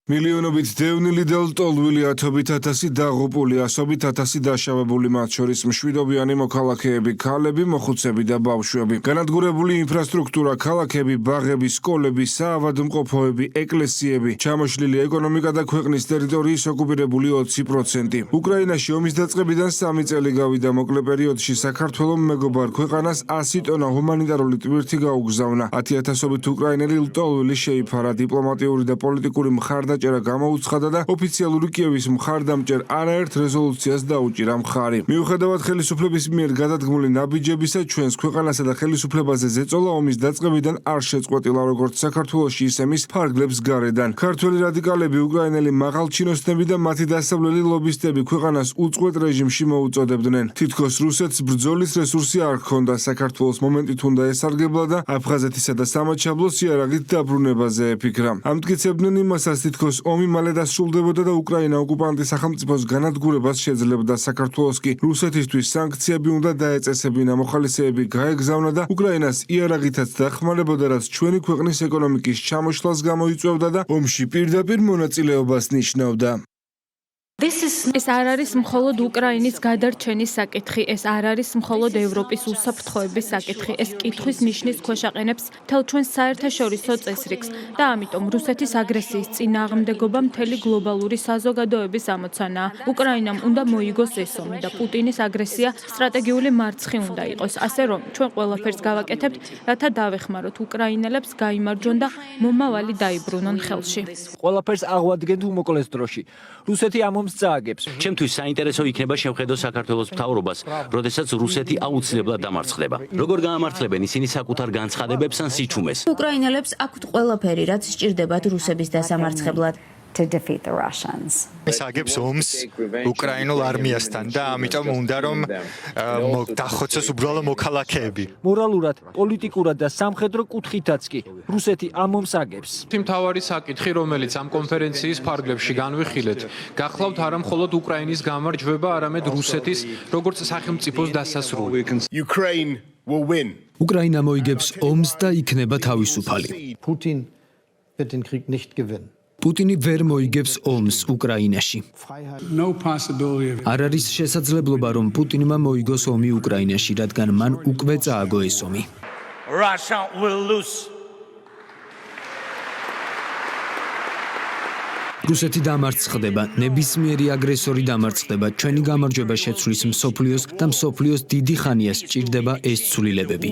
მილიონობით დევნილი და ლტოლვილი ათობით ათასი დაღუპული, ასობით ათასი დაშავებული, მათ შორის მშვიდობიანი მოქალაქეები, ქალები, მოხუცები და ბავშვები. განადგურებული ინფრასტრუქტურა, ქალაქები, ბაღები, სკოლები, საავადმყოფოები, ეკლესიები, ჩამოშლილი ეკონომიკა და ქვეყნის ტერიტორიის ოკუპირებული 20%. უკრაინაში ომის დაწყებიდან 3 წელი გავიდა, მოკლე პერიოდში საქართველომ მეგობარ ქვეყანას 100 ტონა ჰუმანიტარული ტვირთი გაუგზავნა. 10,000-ობით უკრაინელი ლტოლვილი შეიფარა, დიპლომატიური და პოლიტიკური მხარდაჭერა გამოუცხადა და ოფიციალური კიევის მხარდამჭერ არაერთ რეზოლუციას დაუჭირა მხარი. მიუხედავად ხელისუფლების მიერ გადადგმული ნაბიჯებისა, ჩვენს ქვეყანასა და ხელისუფლებაზე ზეწოლა ომის დაწყებიდან არ შეწყვეტილა, როგორც საქართველოში, ისე მის ფარგლებს გარედან. ქართველი რადიკალები, უკრაინელი მაღალჩინოსნები და მათი დასავლელი ლობისტები ქვეყანას უწყვეტ რეჟიმში მოუწოდებდნენ. თითქოს რუსეთს ბრძოლის რესურსი არ ჰქონდა, საქართველოს მომენტით უნდა ესარგებლა და აფხაზეთისა და სამაჩაბლოს იარაღით დაბრუნებაზე ეფიქრა. ამტკიცებდნენ იმასაც, თითქოს ომი მალე დასრულდებოდა და უკრაინა ოკუპანტის სახელმწიფოს განადგურებას შეძლებდა. საქართველოს კი რუსეთისთვის სანქციები უნდა დაეწესებინა, მოხალისეები გაეგზავნა და უკრაინას იარაღითაც დახმარებოდა, რაც ჩვენი ქვეყნის ეკონომიკის ჩამოშლას გამოიწვევდა და ომში პირდაპირ მონაწილეობას ნიშნავდა. ეს არ არის მხოლოდ უკრაინის გადარჩენის საკითხი, ეს არ არის მხოლოდ ევროპის უსაფრთხოების საკითხი, ეს კითხვის ნიშნის ქვეშ აყენებს მთელ ჩვენს საერთაშორისო წესრიგს და ამიტომ რუსეთის აგრესიის წინააღმდეგობა მთელი გლობალური საზოგადოების ამოცანაა. უკრაინამ უნდა მოიგოს ეს ომი და პუტინის აგრესია სტრატეგიული მარცხი უნდა იყოს, ასე რომ ჩვენ ყველაფერს გავაკეთებთ, რათა დავეხმაროთ უკრაინელებს გაიმარჯვონ და მომავალი დაიბრუნონ ხელში. ყველაფერს აღვადგენთ უმოკლეს დროში. რუსეთი ამ წააგებს. ჩემთვის საინტერესო იქნება შევხედო საქართველოს მთავრობას, როდესაც რუსეთი აუცილებლად დამარცხდება. როგორ გაამართლებენ ისინი საკუთარ განცხადებებს ან სიჩუმეს? უკრაინელებს აქვთ ყველაფერი, რაც სჭირდებათ რუსების დასამარცხებლად. ეს აგებს ომს უკრაინულ არმიასთან და ამიტომ უნდა რომ დახოცოს უბრალო მოქალაქეები. მორალურად, პოლიტიკურად და სამხედრო კუთხითაც კი რუსეთი ამ ომს აგებს. მთავარი საკითხი, რომელიც ამ კონფერენციის ფარგლებში განვიხილეთ, გახლავთ არა მხოლოდ უკრაინის გამარჯვება, არამედ რუსეთის როგორც სახელმწიფოს დასასრული. უკრაინა მოიგებს ომს და იქნება თავისუფალი. პუტინი ვერ მოიგებს ომს უკრაინაში. არ არის შესაძლებლობა, რომ პუტინმა მოიგოს ომი უკრაინაში, რადგან მან უკვე წააგო ეს ომი. რუსეთი დამარცხდება, ნებისმიერი აგრესორი დამარცხდება, ჩვენი გამარჯვება შეცვლის მსოფლიოს და მსოფლიოს დიდი ხანია სჭირდება ეს ცვლილებები.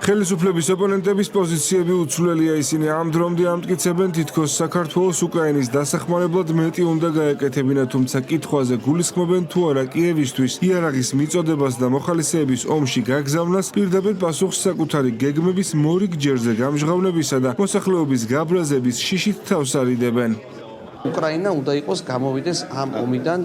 ხელისუფლების ოპონენტების პოზიციები უცვლელია, ისინი ამ დრომდე ამტკიცებენ, თითქოს საქართველოს უკრაინის დასახმარებლად მეტი უნდა გაეკეთებინა, თუმცა კითხვაზე გულისხმობენ თუ არა კიევისთვის იარაღის მიწოდებას და მოხალისეების ომში გაგზავნას პირდაპირ პასუხს საკუთარი გეგმების მორიგ ჯერზე გამჟღავნებისა და მოსახლეობის გაბრაზების შიშით თავს არიდებენ. უკრაინა უნდა იყოს გამოვიდეს ამ ომიდან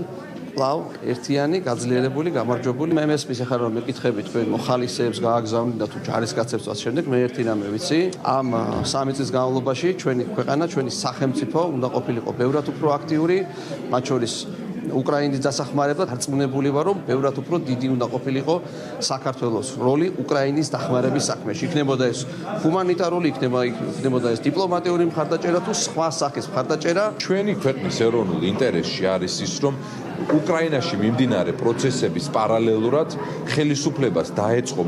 ლავ ერთიანი გაძლიერებული გამარჯვებული. მე მესმის ახლა რომ მეკითხები თქვენ მოხალისეებს გააგზავნით და თუ ჯარისკაცებს ამ შემდეგ მე ერთი რამე ვიცი, ამ 3 წლის განმავლობაში ჩვენი ქვეყანა, ჩვენი სახელმწიფო უნდა ყოფილიყო ბევრად უფრო აქტიური, მათ შორის უკრაინის დასახმარებლად არწმუნებული ვარ, რომ ბევრად უფრო დიდი უნდა ყოფილიყო საქართველოს როლი უკრაინის დახმარების საქმეში. იქნებოდა ეს ჰუმანიტარული, იქნებოდა ეს დიპლომატიური მხარდაჭერა თუ სხვა სახის მხარდაჭერა. ჩვენი ქვეყნის ეროვნულ ინტერესში არის ის, რომ უკრაინაში მიმდინარე პროცესების პარალელურად ხელისუფლებას დაეწყო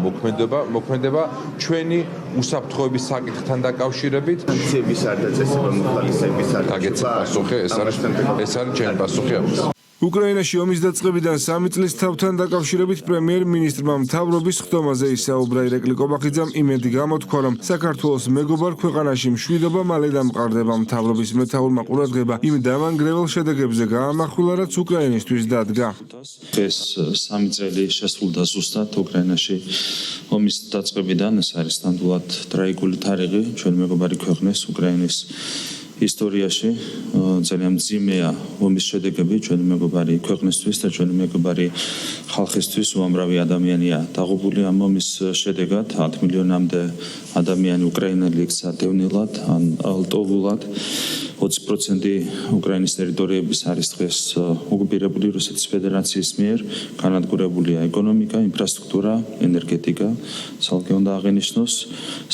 მოქმედება ჩვენი უსაფრთხოების საკითხთან დაკავშირებით. სანქციების არ დაწესება, მოხალისეების არ დაწესება. ეს არის ჩემი პასუხი ამას. უკრაინაში ომის დაწყებიდან 3 წლის თავთან დაკავშირებით პრემიერ-მინისტრმა მთავრობის ხდომაზე ისაუბრა. ირაკლი კობახიძემ იმედი გამოთქვა, რომ საქართველოს მეგობარ ქვეყანაში მშვიდობა მალე დამყარდება. მთავრობის მეთაურმა ყურადღება იმ დამანგრეველ შედეგებზე გაამახვილა, რაც უკრაინისთვის დადგა. ეს 3 წელი შესრულდა ზუსტად უკრაინაში ომის დაწყებიდან. ეს არის ნამდვილად ტრაგიკული თარიღი ჩვენ მეგობარი ქვეყნის უკრაინის ისტორიაში. ძალიან მძიმეა ომის შედეგები ჩვენი მეგობარი ქვეყნისთვის და ჩვენი მეგობარი ხალხისთვის. უამრავი ადამიანია დაღუპული ამ ომის შედეგად. 10 მილიონამდე ადამიანი უკრაინელი იქცა დევნილად ან ლტოლვულად. 20% უკრაინის ტერიტორიების არის დღეს ოკუპირებული რუსეთის ფედერაციის მიერ, განადგურებულია ეკონომიკა, ინფრასტრუქტურა, ენერგეტიკა, ცალკე უნდა აღინიშნოს,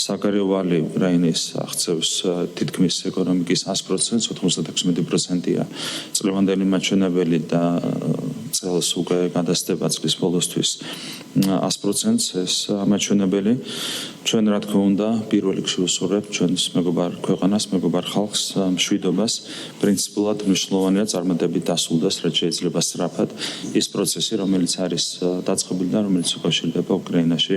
საგარეო ვალი უკრაინის აღწევს თითქმის ეკონომიკის 100%, 96%-ია წლევანდელი მაჩვენებელი და წელს უკვე გადასდება წლის ბოლოსთვის 100%-ს ეს მაჩვენებელი. ჩვენ რა თქმა უნდა პირველ რიგში ვუსურვებთ ჩვენს მეგობარ ქვეყანას, მეგობარ ხალხს მშვიდობას, პრინციპულად მნიშვნელოვანია წარმატებით დასრულდეს, რაც შეიძლება სწრაფად ის პროცესი, რომელიც არის დაწყებული და რომელიც უკავშირდება უკრაინაში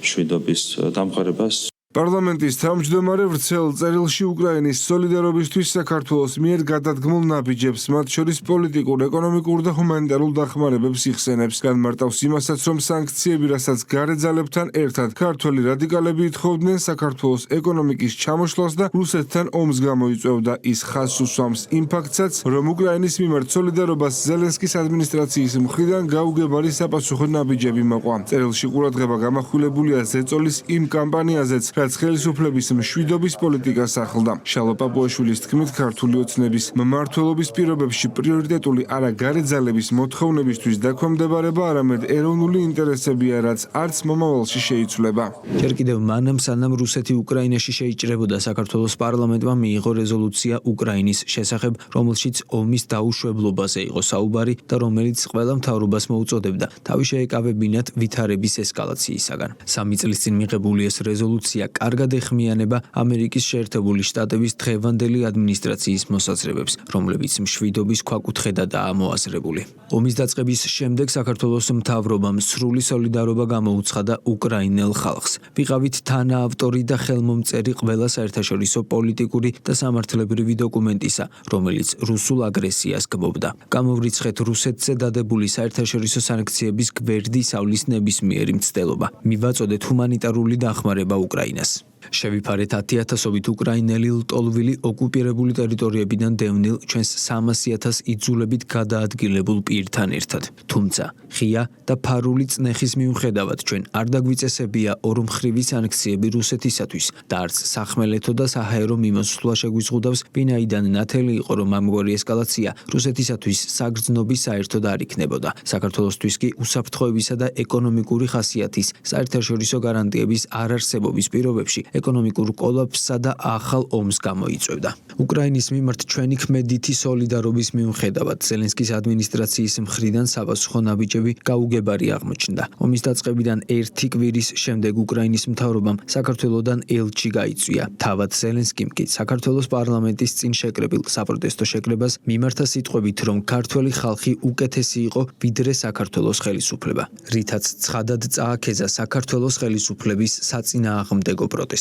მშვიდობის დამყარებას. პარლამენტის თავმჯდომარე ვრცელ წერილში უკრაინის სოლიდარობისთვის საქართველოს მიერ გადადგმულ ნაბიჯებს, მათ შორის პოლიტიკურ, ეკონომიკურ და ჰუმანიტარულ დახმარებებს იხსენებს. განმარტავს იმასაც, რომ სანქციები, რასაც გარე ძალებთან ერთად ქართველი რადიკალები ითხოვდნენ საქართველოს ეკონომიკის ჩამოშლას და რუსეთთან ომს გამოიწვევდა. ის ხაზს უსვამს იმ ფაქტსაც, რომ უკრაინის მიმართ სოლიდარობას ზელენსკის ადმინისტრაციის მხრიდან გაუგებარი საპასუხო ნაბიჯები მოყვა. წერილში ყურადღება გამახვილებულია ზეწოლის იმ კამპანიაზეც, რაც ხელისუფლების მშვიდობის პოლიტიკას ახლდა. შალვა პაპუაშვილის თქმით, ქართული ოცნების მმართველობის პირობებში პრიორიტეტული არა გარე ძალების მოთხოვნებისთვის დაქვემდებარება, არამედ ეროვნული ინტერესებია, რაც არც მომავალში შეიცვლება. ჯერ კიდევ მანამ სანამ რუსეთი უკრაინაში შეიჭრებოდა, საქართველოს პარლამენტმა მიიღო რეზოლუცია უკრაინის შესახებ, რომელშიც ომის დაუშვებლობაზე იყო საუბარი და რომელიც ყველა მთავრობას მოუწოდებდა თავი შეეკავებინათ ვითარების ესკალაციისაგან. 3 წლის წინ მიღებული ეს რეზოლუცია კარგად ეხმიანება ამერიკის შეერთებული შტატების დღევანდელი ადმინისტრაციის მოსაზრებებს, რომლებიც მშვიდობის ქვაკუთხედადაა მოაზრებული. ომის დაწყების შემდეგ საქართველოს მთავრობამ სრული სოლიდარობა გამოუცხადა უკრაინელ ხალხს. ვიყავით თანაავტორი და ხელმომწერი ყველა საერთაშორისო პოლიტიკური და სამართლებრივი დოკუმენტისა, რომელიც რუსულ აგრესიას გმობდა. გამოვრიცხეთ რუსეთზე დადებული საერთაშორისო სანქციების გვერდი სავლის ნებისმიერი მცდელობა. მივაწოდეთ ჰუმანიტარული დახმარება უკრაინას. შევიფარეთ 10,000-ობით უკრაინელი ლტოლვილი ოკუპირებული ტერიტორიებიდან დევნილ ჩვენს 300,000 იძულებით გადაადგილებულ პირთან ერთად. თუმცა, ღია და ფარული წნეხის მიუხედავად ჩვენ არ დაგვიწესებია ორმხრივი სანქციები რუსეთისათვის და არც სახმელეთო და საჰაერო მიმოსვლა შეგვიზღუდავს, ვინაიდან ნათელი იყო, რომ ამგვარი ესკალაცია რუსეთისათვის საგრძნობი საერთოდ არ იქნებოდა. საქართველოსთვის კი უსაფრთხოებისა და ეკონომიკური ხასიათის საერთაშორისო გარანტიების არარსებობის პირობებში ეკონომიკურ კოლაფსსა და ახალ ომს გამოიწვევდა. უკრაინის მიმართ ჩვენი ქმედითი სოლიდარობის მიუხედავად, ზელენსკის ადმინისტრაციის მხრიდან საპასუხო ნაბიჯები გაუგებარი აღმოჩნდა. ომის დაწყებიდან 1 კვირის შემდეგ უკრაინის მთავრობამ საქართველოდან ელჩი გაიწვია. თავად ზელენსკიმ კი საქართველოს პარლამენტის წინ შეკრებილ საპროტესტო შეკრებას მიმართა სიტყვებით, რომ ქართველი ხალხი უკეთესი იყო ვიდრე საქართველოს ხელისუფლება, რითაც ცხადად წააქეზა საქართველოს ხელისუფლების საწინააღმდეგო პროტესტი.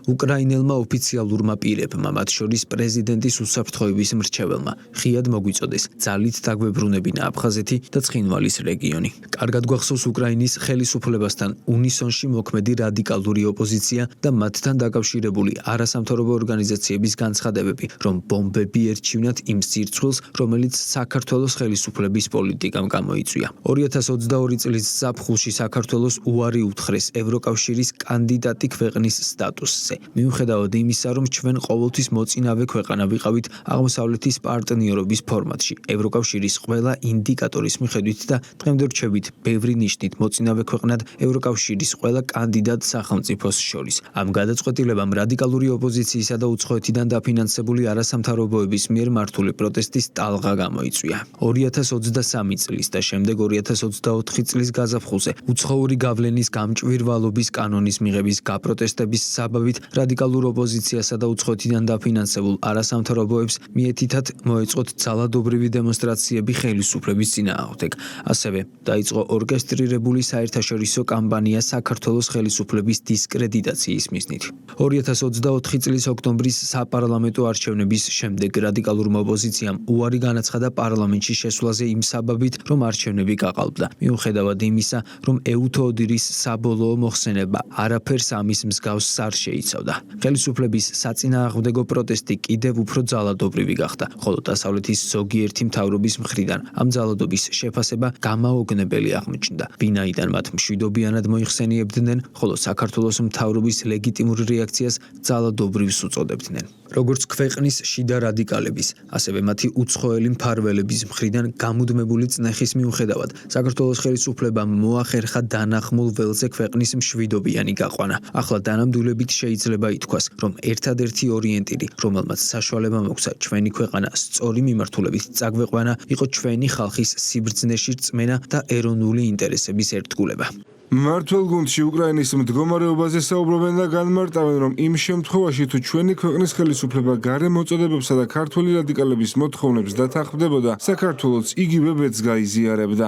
უკრაინელმა ოფიციალურმა პირებმა, მათ შორის პრეზიდენტის უსაფრთხოების მრჩეველმა, ხიად მოგვიწოდეს ძალით დაგვებრუნებინა აფხაზეთი და ცხინვალის რეგიონი. კარგად გვახსოვს უკრაინის ხელისუფლებასთან უნისონში მოქმედი რადიკალური ოპოზიცია და მათთან დაკავშირებული არასამთავრობო ორგანიზაციების განცხადებები, რომ ბომბები ერჩივნათ იმ სირცხვილს, რომელიც საქართველოს ხელისუფლების პოლიტიკამ გამოიწვია. 2022 წლის ზაფხულში საქართველოს უარი უთხრეს ევროკავშირის კანდიდატი ქვეყნის სტატუსზე. მიუხედავად იმისა, რომ ჩვენ ყოველთვის მოწინავე ქვეყანა ვიყავით აღმოსავლეთის პარტნიორობის ფორმატში, ევროკავშირის ყველა ინდიკატორის მიხედვით და დღემდე რჩებით ბევრი ნიშნით მოწინავე ქვეყნად ევროკავშირის ყველა კანდიდატ სახელმწიფოს შორის. ამ გადაწყვეტილებამ რადიკალური ოპოზიციისა და უცხოეთიდან დაფინანსებული არასამთავრობოების მიერ მართული პროტესტის ტალღა გამოიწვია. 2023 წლის და შემდეგ 2024 წლის გაზაფხულზე უცხოური გავლენის გამჭვირვალობის კანონის მიღების გაპროტესტების საბაბით რადიკალურ ოპოზიციასა და უცხოეთიდან დაფინანსებულ არასამთავრობოებს მიეთითად მოეწყოთ ძალადობრივი დემონსტრაციები ხელისუფლების წინააღმდეგ. ასევე დაიწყო ორკესტრირებული საერთაშორისო კამპანია საქართველოს ხელისუფლების დისკრედიტაციის მიზნით. 2024 წლის ოქტომბრის საპარლამენტო არჩევნების შემდეგ რადიკალურმა ოპოზიციამ უარი განაცხადა პარლამენტში შესვლაზე იმ საბაბით, რომ არჩევნები გაყალბდა. მიუხედავად იმისა, რომ ეუთოოდირის საბოლოო მოხსენება არაფერს ამის მსგავს არ შეიცავდა. ხელისუფლების საწინააღმდეგო პროტესტი კიდევ უფრო ძალადობრივი გახდა, ხოლო დასავლეთის ზოგიერთი მთავრობის მხრიდან ამ ძალადობის შეფასება გამაოგნებელი აღმოჩნდა. ვინაიდან მათ მშვიდობიანად მოიხსენიებდნენ, ხოლო საქართველოს მთავრობის ლეგიტიმურ რეაქციას ძალადობრივს უწოდებდნენ. როგორც ქვეყნის შიდა რადიკალების, ასევე მათი უცხოელი მფარველების მხრიდან გამუდმებული წნეხის მიუხედავად, საქართველოს ხელისუფლებამ მოახერხა დანახმულ ველზე ქვეყნის მშვიდობიანი გაყვანა. ახლა დანამდვილებით შეიძლება ითქვას, რომ ერთადერთი ორიენტირი, რომელმაც საშუალება მოგვცა ჩვენი ქვეყანა სწორი მიმართულებით წაგვეყვანა, იყო ჩვენი ხალხის სიბრძნეში რწმენა და ეროვნული ინტერესების ერთგულება. მმართველ გუნდში უკრაინის მდგომარეობაზე საუბრობენ და განმარტავენ, რომ იმ შემთხვევაში თუ ჩვენი ქვეყნის ხელისუფლება გარემო მოწოდებებსა და ქართული რადიკალების მოთხოვნებს დათანხმდებოდა, საქართველოს იგივე ბედს გაიზიარებდა.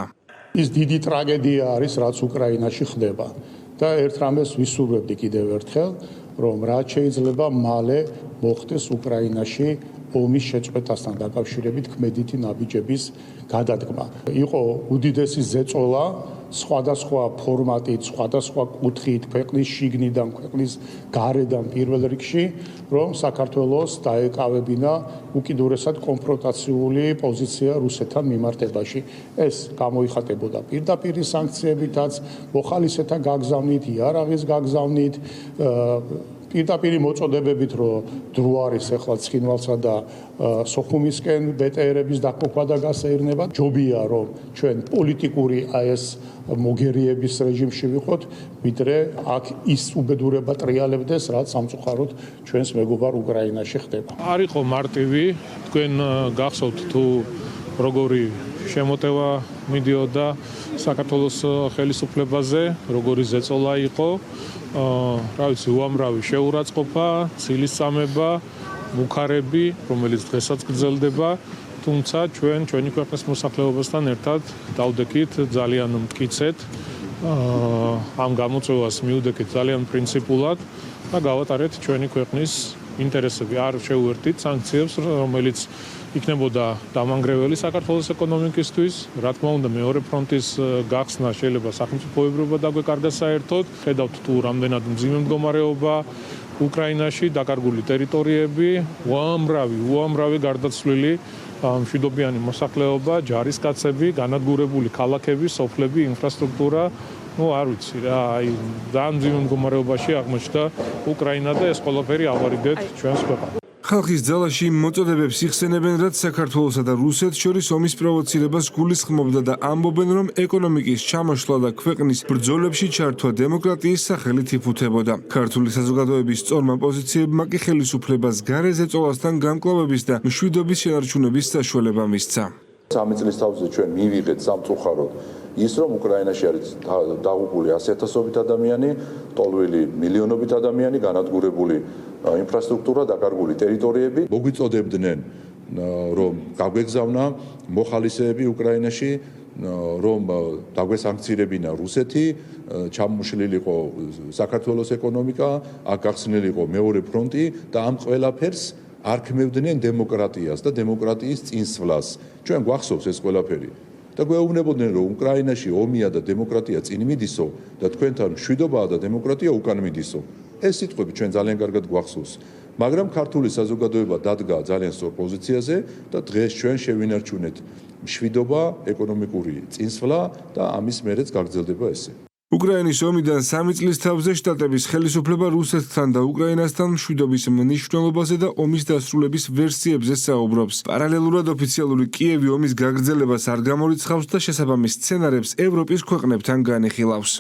ის დიდი ტრაგედია არის, რაც უკრაინაში ხდება და ერთ რამეს ვისურვებდი კიდევ ერთხელ, რომ რაც შეიძლება მალე მოხდეს უკრაინაში ომის შეწყვეტასთან დაკავშირებით ქმედითი ნაბიჯების გადადგმა. იყო უდიდესი ზეწოლა სხვადასხვა ფორმატით, სხვადასხვა კუთხით, ქვეყნის შიგნიდან, ქვეყნის გარედან პირველ რიგში, რომ საქართველოს დაეკავებინა უკიდურესად კონფრონტაციული პოზიცია რუსეთთან მიმართებაში. ეს გამოიხატებოდა პირდაპირი სანქციებითაც, მოხალისეთა გაგზავნით, იარაღის გაგზავნით, პირდაპირი მოწოდებებით, რომ დრო არის ახლა ცხინვალსა და სოხუმისკენ ბეტერების დაკოქვა და გასეირნება. ჯობია, რომ ჩვენ პოლიტიკური ეს მოგერიების რეჟიმში ვიყოთ, ვიდრე აქ ის უბედურება ტრიალებდეს, რაც სამწუხაროდ ჩვენს მეგობარ უკრაინაში ხდება. არ იყო მარტივი, თქვენ გახსოვთ თუ როგორი შემოტევა მიდიოდა საქართველოს ხელისუფლებაზე, როგორი ზეწოლა იყო, რა ვიცი, უამრავი შეურაცხყოფა, ცილისწამება, მუქარები, რომელიც დღესაც გრძელდება, თუმცა ჩვენი ქვეყნის მოსახლეობასთან ერთად დავდექით ძალიან მტკიცედ, ამ გამოწვევას მივდექით ძალიან პრინციპულად და გავატარეთ ჩვენი ქვეყნის ინტერესები. არ შეუერთდით სანქციებს, რომელიც იქნებოდა დამანგრეველი საქართველოს ეკონომიკისთვის. რა თქმა უნდა, მეორე ფრონტის გახსნა შეიძლება სახელმწიფოებრიობა დაგვეკარგა საერთოდ. ხედავთ თუ რამდენად მძიმე მდგომარეობა უკრაინაში, დაკარგული ტერიტორიები, უამრავი გარდაცვლილი მშვიდობიანი მოსახლეობა, ჯარისკაცები, განადგურებული ქალაქები, სოფლები, ინფრასტრუქტურა. არ ვიცი რა, ძალიან მძიმე მდგომარეობაში აღმოჩნდა უკრაინა და ეს ყველაფერი ავარიდეთ ჩვენს ქვეყანას. ხალხის ძალაში იმ მოწოდებებს იხსენებენ, რაც საქართველოსა და რუსეთს შორის ომის პროვოცირებას გულისხმობდა და ამბობენ, რომ ეკონომიკის ჩამოშლა და ქვეყნის ბრძოლებში ჩართვა დემოკრატიის სახელით იფუთებოდა. ქართული საზოგადოების სწორმა პოზიციებმა კი ხელისუფლებას გარე ზეწოლასთან გამკლავების და მშვიდობის შენარჩუნების საშუალება მისცა. 3 წლის თავზე ჩვენ მივიღეთ სამწუხაროდ ის, რომ უკრაინაში არის დაღუპული 100,000-ობით ადამიანი, ტოლვილი მილიონობით ადამიანი, განადგურებული ინფრასტრუქტურა, დაკარგული ტერიტორიები. მოგვიწოდებდნენ, რომ გაგვეგზავნა მოხალისეები უკრაინაში, რომ დაგვესანქცირებინა რუსეთი, ჩამოშლილიყო საქართველოს ეკონომიკა, აქ გახსნილიყო მეორე ფრონტი და ამ ყველაფერს არ ქმევდნენ დემოკრატიას და დემოკრატიის წინსვლას. ჩვენ გვახსოვს ეს ყველაფერი. და გვეუბნებოდნენ, რომ უკრაინაში ომია და დემოკრატია წინ მიდისო და თქვენთან მშვიდობაა და დემოკრატია უკან მიდისო. ეს სიტყვები ჩვენ ძალიან კარგად გვახსოვს. მაგრამ ქართული საზოგადოება დადგა ძალიან სწორ პოზიციაზე და დღეს ჩვენ შევინარჩუნეთ მშვიდობა, ეკონომიკური წინსვლა და ამის მერეც გაგრძელდება ესე. უკრაინის ომიდან 3 წლის თავზე შტატების ხელისუფლება რუსეთთან და უკრაინასთან მშვიდობის მნიშვნელობაზე და ომის დასრულების ვერსიებზე საუბრობს. პარალელურად ოფიციალური კიევი ომის გაგრძელებას არ გამორიცხავს და შესაბამის სცენარებს ევროპის ქვეყნებთან განიხილავს.